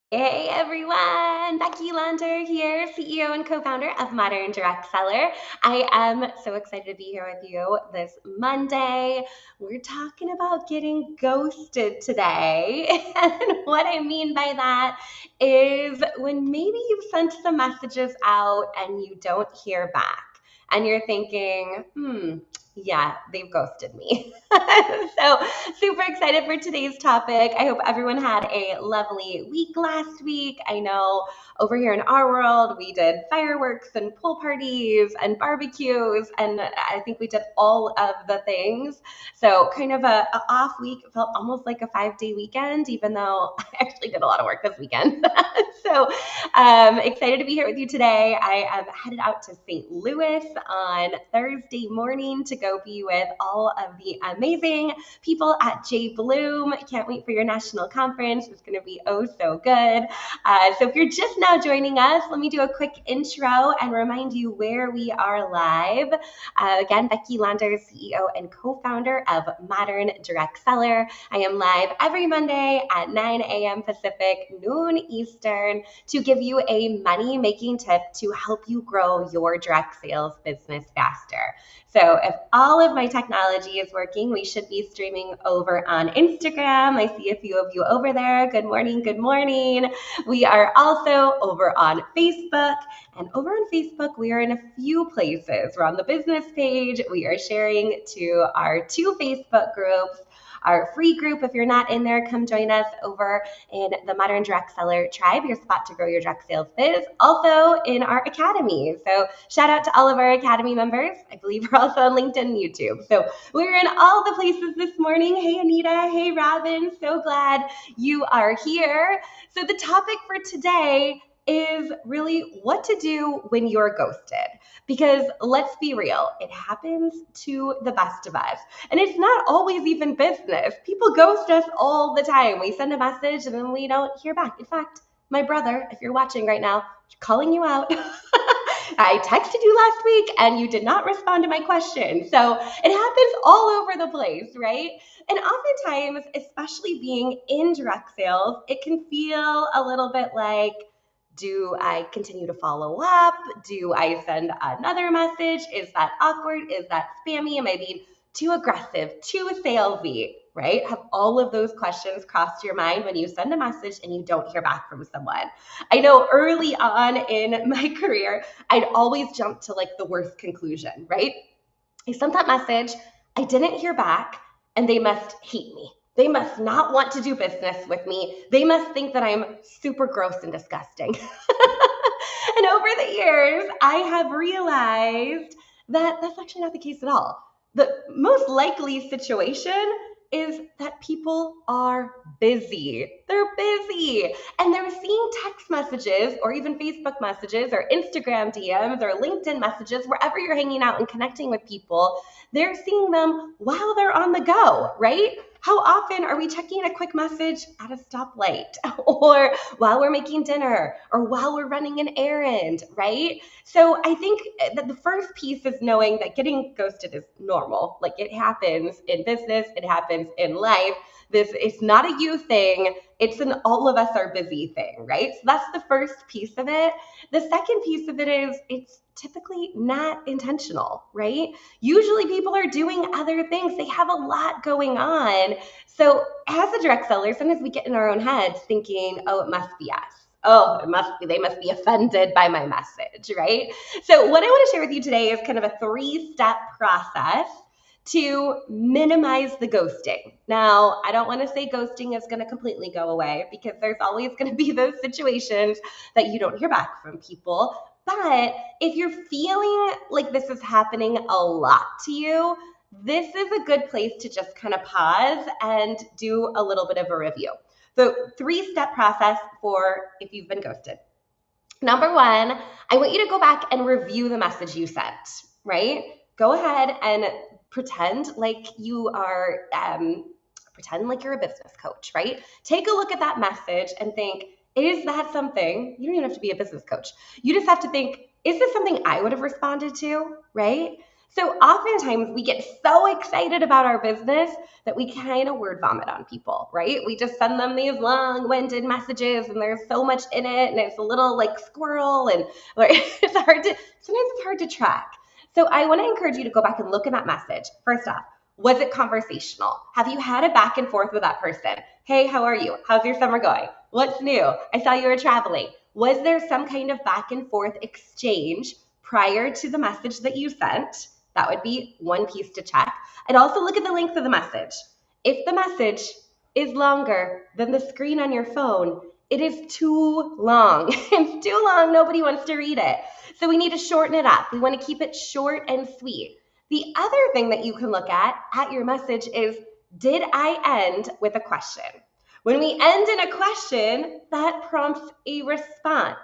Hey everyone, Becky Lander here, CEO and co-founder of Modern Direct Seller. I am so excited to be here with you this Monday. We're talking about getting ghosted today. And what I mean by that is when maybe you've sent some messages out and you don't hear back. And you're thinking, yeah, they've ghosted me. So super excited for today's topic. I hope everyone had a lovely week last week. I know over here in our world, we did fireworks and pool parties and barbecues, and I think we did all of the things. So kind of a off week. It felt almost like a 5-day weekend, even though I actually did a lot of work this weekend. So excited to be here with you today. I am headed out to St. Louis on Thursday morning to go be with all of the amazing people at J. Bloom. Can't wait for your national conference. It's going to be oh so good. So if you're just now joining us, let me do a quick intro and remind you where we are live. Again, Becky Lander, CEO and co-founder of Modern Direct Seller. I am live every Monday at 9 a.m. Pacific, noon Eastern, to give you a money-making tip to help you grow your direct sales business faster. So if all of my technology is working, we should be streaming over on Instagram. I see a few of you over there. Good morning, good morning. We are also over on Facebook. And over on Facebook, we are in a few places. We're on the business page. We are sharing to our 2 Facebook groups. Our free group, if you're not in there, come join us over in the Modern Direct Seller Tribe, your spot to grow your direct sales biz. Also in our academy. So shout out to all of our academy members. I believe we're also on LinkedIn and YouTube. So we're in all the places this morning. Hey, Anita. Hey, Robin. So glad you are here. So the topic for today is really what to do when you're ghosted. Because let's be real, it happens to the best of us. And it's not always even business. People ghost us all the time. We send a message and then we don't hear back. In fact, my brother, if you're watching right now, calling you out. I texted you last week and you did not respond to my question. So it happens all over the place, right? And oftentimes, especially being in direct sales, it can feel a little bit like, do I continue to follow up? Do I send another message? Is that awkward? Is that spammy? Am I being too aggressive, too salesy, right? Have all of those questions crossed your mind when you send a message and you don't hear back from someone? I know early on in my career, I'd always jump to like the worst conclusion, right? I sent that message, I didn't hear back, and they must hate me. They must not want to do business with me. They must think that I'm super gross and disgusting. And over the years, I have realized that that's actually not the case at all. The most likely situation is that people are busy. They're busy and they're seeing text messages or even Facebook messages or Instagram DMs or LinkedIn messages, wherever you're hanging out and connecting with people, they're seeing them while they're on the go, right? How often are we checking a quick message at a stoplight or while we're making dinner or while we're running an errand, right? So I think that the first piece is knowing that getting ghosted is normal. Like it happens in business, it happens in life. This is not a you thing. It's an all of us are busy thing, right? So that's the first piece of it. The second piece of it is it's typically not intentional, right? Usually people are doing other things. They have a lot going on. So as a direct seller, sometimes we get in our own heads thinking, oh, it must be us. Oh, they must be offended by my message, right? So what I want to share with you today is kind of a 3-step process to minimize the ghosting. Now, I don't want to say ghosting is going to completely go away because there's always going to be those situations that you don't hear back from people. But if you're feeling like this is happening a lot to you, this is a good place to just kind of pause and do a little bit of a review. So 3-step process for if you've been ghosted. Number 1, I want you to go back and review the message you sent, right? Go ahead and pretend like you are, pretend like you're a business coach, right? Take a look at that message and think, is that something, you don't even have to be a business coach. You just have to think, is this something I would have responded to, right? So oftentimes we get so excited about our business that we kind of word vomit on people, right? We just send them these long-winded messages and there's so much in it and it's a little like squirrel and sometimes it's hard to track. So I want to encourage you to go back and look at that message. First off, was it conversational? Have you had a back and forth with that person? Hey, how are you? How's your summer going? What's new? I saw you were traveling. Was there some kind of back and forth exchange prior to the message that you sent? That would be one piece to check. And also look at the length of the message. If the message is longer than the screen on your phone, it is too long. It's too long. Nobody wants to read it. So we need to shorten it up. We want to keep it short and sweet. The other thing that you can look at your message is, did I end with a question? When we end in a question, that prompts a response.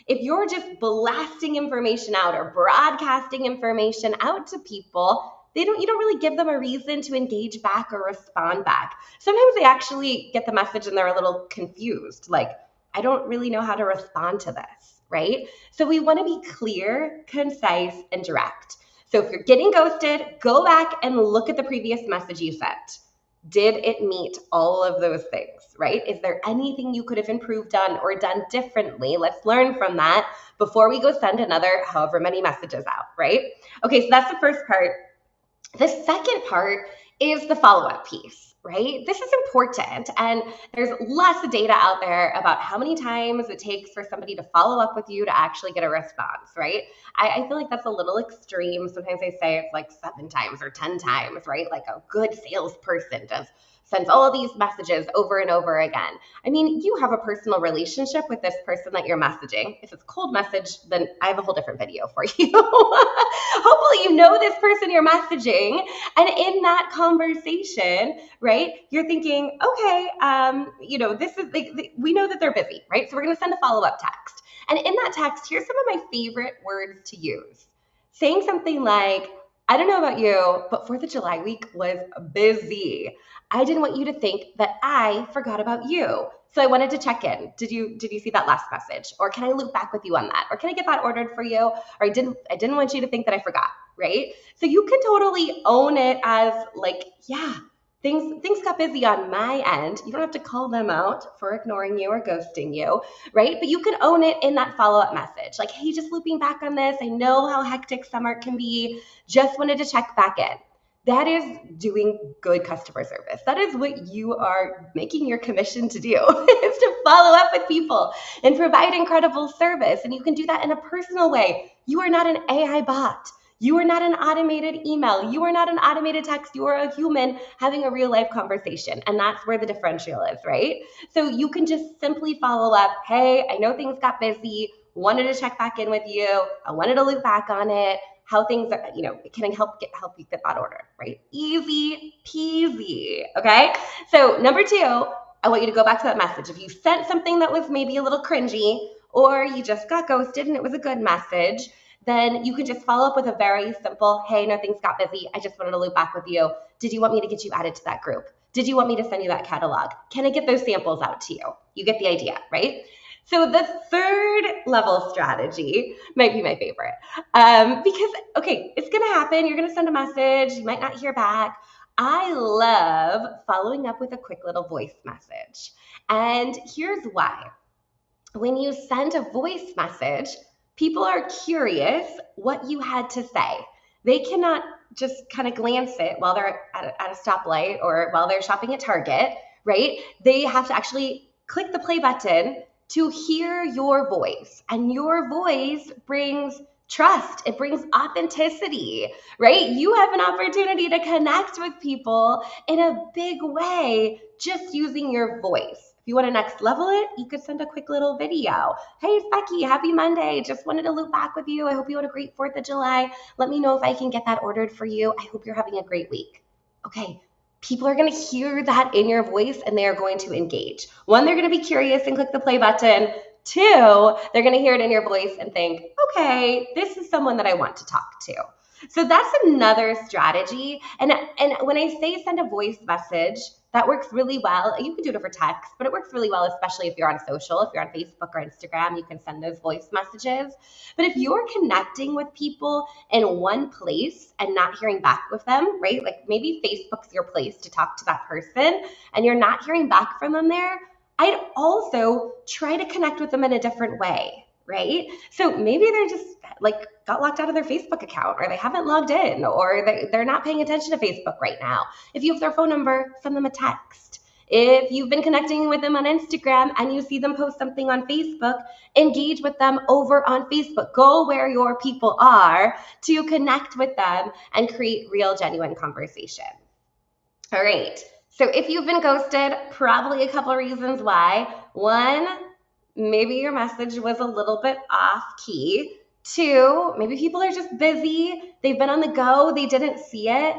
If you're just blasting information out or broadcasting information out to people, you don't really give them a reason to engage back or respond back. Sometimes they actually get the message and they're a little confused, like, I don't really know how to respond to this, right? So we want to be clear, concise, and direct. So if you're getting ghosted, go back and look at the previous message you sent. Did it meet all of those things, right? Is there anything you could have improved on or done differently? Let's learn from that before we go send another however many messages out, right? Okay, so that's the first part. The second part is the follow-up piece, right? This is important, and there's lots of data out there about how many times it takes for somebody to follow up with you to actually get a response, right? I feel like that's a little extreme. Sometimes they say it's like 7 times or 10 times, right? Like a good salesperson sends all of these messages over and over again. I mean, you have a personal relationship with this person that you're messaging. If it's a cold message, then I have a whole different video for you. Hopefully you know this person you're messaging, and in that conversation, right, you're thinking, okay, this is, we know that they're busy, right? So we're going to send a follow-up text. And in that text, here's some of my favorite words to use. Saying something like, I don't know about you, but 4th of July week was busy. I didn't want you to think that I forgot about you. So I wanted to check in. Did you see that last message? Or can I loop back with you on that? Or can I get that ordered for you? Or I didn't want you to think that I forgot, right? So you can totally own it as like, yeah, things got busy on my end. You don't have to call them out for ignoring you or ghosting you, right? But you can own it in that follow-up message. Like, hey, just looping back on this. I know how hectic summer can be. Just wanted to check back in. That is doing good customer service. That is what you are making your commission to do, is to follow up with people and provide incredible service. And you can do that in a personal way. You are not an AI bot. You are not an automated email. You are not an automated text. You are a human having a real life conversation. And that's where the differential is, right? So you can just simply follow up. Hey, I know things got busy. Wanted to check back in with you. I wanted to loop back on it. How things are, can I help you get that order, right? Easy peasy, okay? So number 2, I want you to go back to that message. If you sent something that was maybe a little cringy, or you just got ghosted and it was a good message, then you can just follow up with a very simple, hey, no, things got busy. I just wanted to loop back with you. Did you want me to get you added to that group? Did you want me to send you that catalog? Can I get those samples out to you? You get the idea, right? So the third level strategy might be my favorite because, okay, it's going to happen. You're going to send a message. You might not hear back. I love following up with a quick little voice message. And here's why. When you send a voice message, people are curious what you had to say. They cannot just kind of glance it while they're at a stoplight or while they're shopping at Target, right? They have to actually click the play button to hear your voice. And your voice brings trust. It brings authenticity, right? You have an opportunity to connect with people in a big way just using your voice. If you want to next level it, you could send a quick little video. Hey, it's Becky. Happy Monday. Just wanted to loop back with you. I hope you had a great 4th of July. Let me know if I can get that ordered for you. I hope you're having a great week. Okay. People are going to hear that in your voice and they are going to engage. 1, they're going to be curious and click the play button. 2, they're going to hear it in your voice and think, okay, this is someone that I want to talk to. So that's another strategy. And when I say send a voice message, That works really well. You can do it over text, but it works really well, especially if you're on social. If you're on Facebook or Instagram, you can send those voice messages. But if you're connecting with people in one place and not hearing back with them, right? Like maybe Facebook's your place to talk to that person and you're not hearing back from them there, I'd also try to connect with them in a different way, right? So maybe they're just like got locked out of their Facebook account, or they haven't logged in, or they're not paying attention to Facebook right now. If you have their phone number, send them a text. If you've been connecting with them on Instagram and you see them post something on Facebook, engage with them over on Facebook. Go where your people are to connect with them and create real, genuine conversation. All right. So if you've been ghosted, probably a couple of reasons why. One, maybe your message was a little bit off key. Two, maybe people are just busy. They've been on the go. They didn't see it.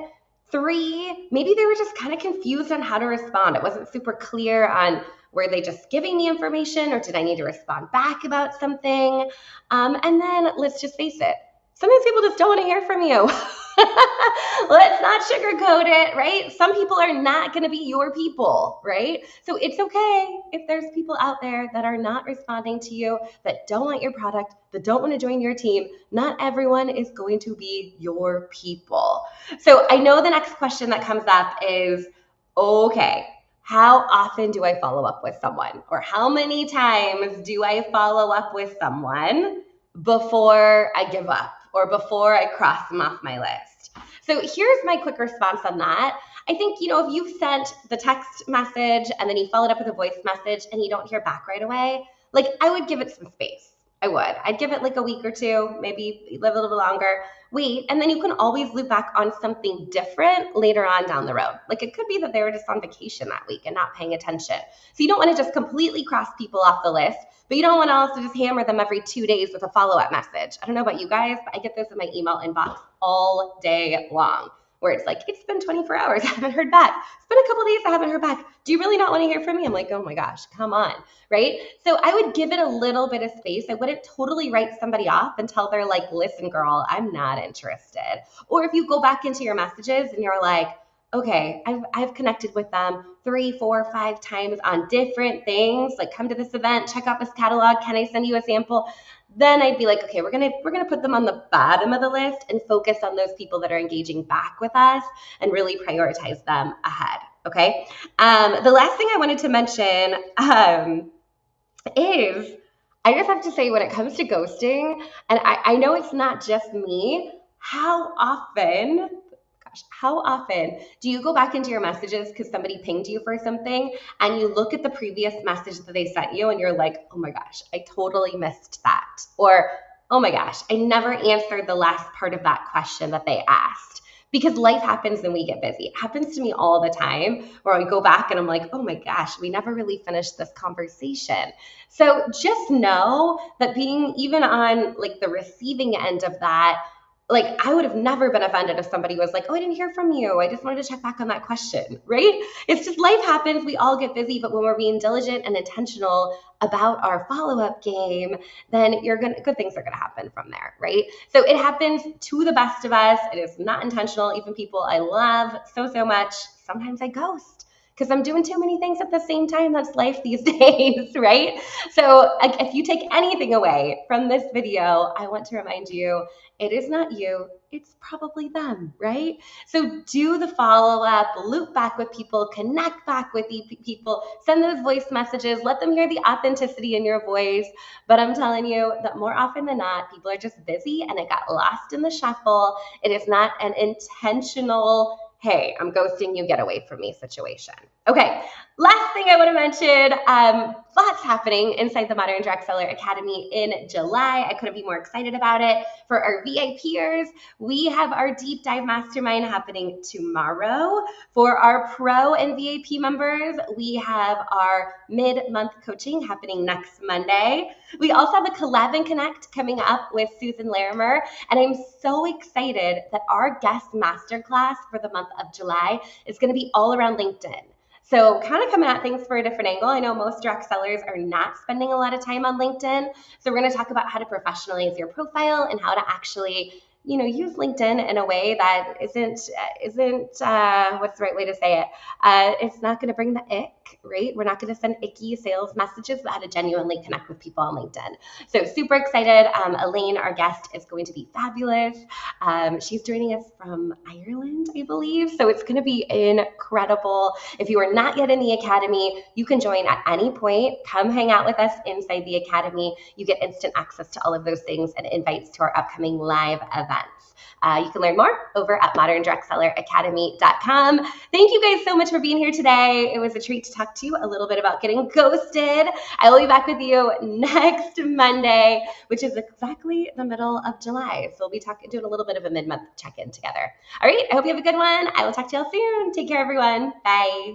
Three, maybe they were just kind of confused on how to respond. It wasn't super clear on were they just giving me information or did I need to respond back about something? And then let's just face it. Sometimes people just don't want to hear from you. Let's not sugarcoat it, right? Some people are not going to be your people, right? So it's okay if there's people out there that are not responding to you, that don't want your product, that don't want to join your team. Not everyone is going to be your people. So I know the next question that comes up is, okay, how often do I follow up with someone? Or how many times do I follow up with someone before I give up or before I cross them off my list? So here's my quick response on that. I think, if you sent the text message and then you followed up with a voice message and you don't hear back right away, like I would give it some space. I would. I'd give it like a week or two, maybe live a little bit longer, wait, and then you can always loop back on something different later on down the road. Like it could be that they were just on vacation that week and not paying attention. So you don't want to just completely cross people off the list, but you don't want to also just hammer them every 2 days with a follow-up message. I don't know about you guys, but I get this in my email inbox all day long, where it's like, it's been 24 hours, I haven't heard back. It's been a couple days, I haven't heard back. Do you really not want to hear from me? I'm like, oh my gosh, come on, right? So I would give it a little bit of space. I wouldn't totally write somebody off until they're like, listen, girl, I'm not interested. Or if you go back into your messages and you're like, okay, I've connected with them 3, 4, 5 times on different things, like come to this event, check out this catalog, can I send you a sample? Then I'd be like, okay, we're gonna put them on the bottom of the list and focus on those people that are engaging back with us and really prioritize them ahead. Okay. The last thing I wanted to mention is I just have to say when it comes to ghosting, and I know it's not just me, how often do you go back into your messages because somebody pinged you for something and you look at the previous message that they sent you and you're like, oh my gosh, I totally missed that. Or, oh my gosh, I never answered the last part of that question that they asked. Because life happens and we get busy. It happens to me all the time where I go back and I'm like, oh my gosh, we never really finished this conversation. So just know that being even on like the receiving end of that, like I would have never been offended if somebody was like, oh, I didn't hear from you. I just wanted to check back on that question, right? It's just life happens. We all get busy, but when we're being diligent and intentional about our follow-up game, then good things are going to happen from there, right? So it happens to the best of us. It is not intentional. Even people I love so much, sometimes I ghost because I'm doing too many things at the same time. That's life these days, right? So if you take anything away from this video, I want to remind you, it is not you, it's probably them, right? So do the follow-up, loop back with people, connect back with people, send those voice messages, let them hear the authenticity in your voice. But I'm telling you that more often than not, people are just busy and it got lost in the shuffle. It is not an intentional, hey, I'm ghosting you, get away from me situation. Okay, last thing I want to mention, lots happening inside the Modern Direct Seller Academy in July. I couldn't be more excited about it. For our VIPers, we have our Deep Dive Mastermind happening tomorrow. For our Pro and VIP members, we have our mid-month coaching happening next Monday. We also have a Collab and Connect coming up with Susan Larimer, and I'm so excited that our guest masterclass for the month of July is going to be all around LinkedIn. So kind of coming at things for a different angle. I know most direct sellers are not spending a lot of time on LinkedIn. So we're going to talk about how to professionalize your profile and how to actually use LinkedIn in a way that isn't what's the right way to say it? It's not going to bring the ick, right? We're not going to send icky sales messages, but how to genuinely connect with people on LinkedIn. So super excited. Elaine, our guest, is going to be fabulous. She's joining us from Ireland, I believe. So it's going to be incredible. If you are not yet in the Academy, you can join at any point. Come hang out with us inside the Academy. You get instant access to all of those things and invites to our upcoming live events. You can learn more over at moderndirectselleracademy.com. Thank you guys so much for being here today. It was a treat to talk to you a little bit about getting ghosted. I will be back with you next Monday, which is exactly the middle of July. So we'll be doing a little bit of a mid-month check-in together. All right, I hope you have a good one. I will talk to y'all soon. Take care, everyone. Bye.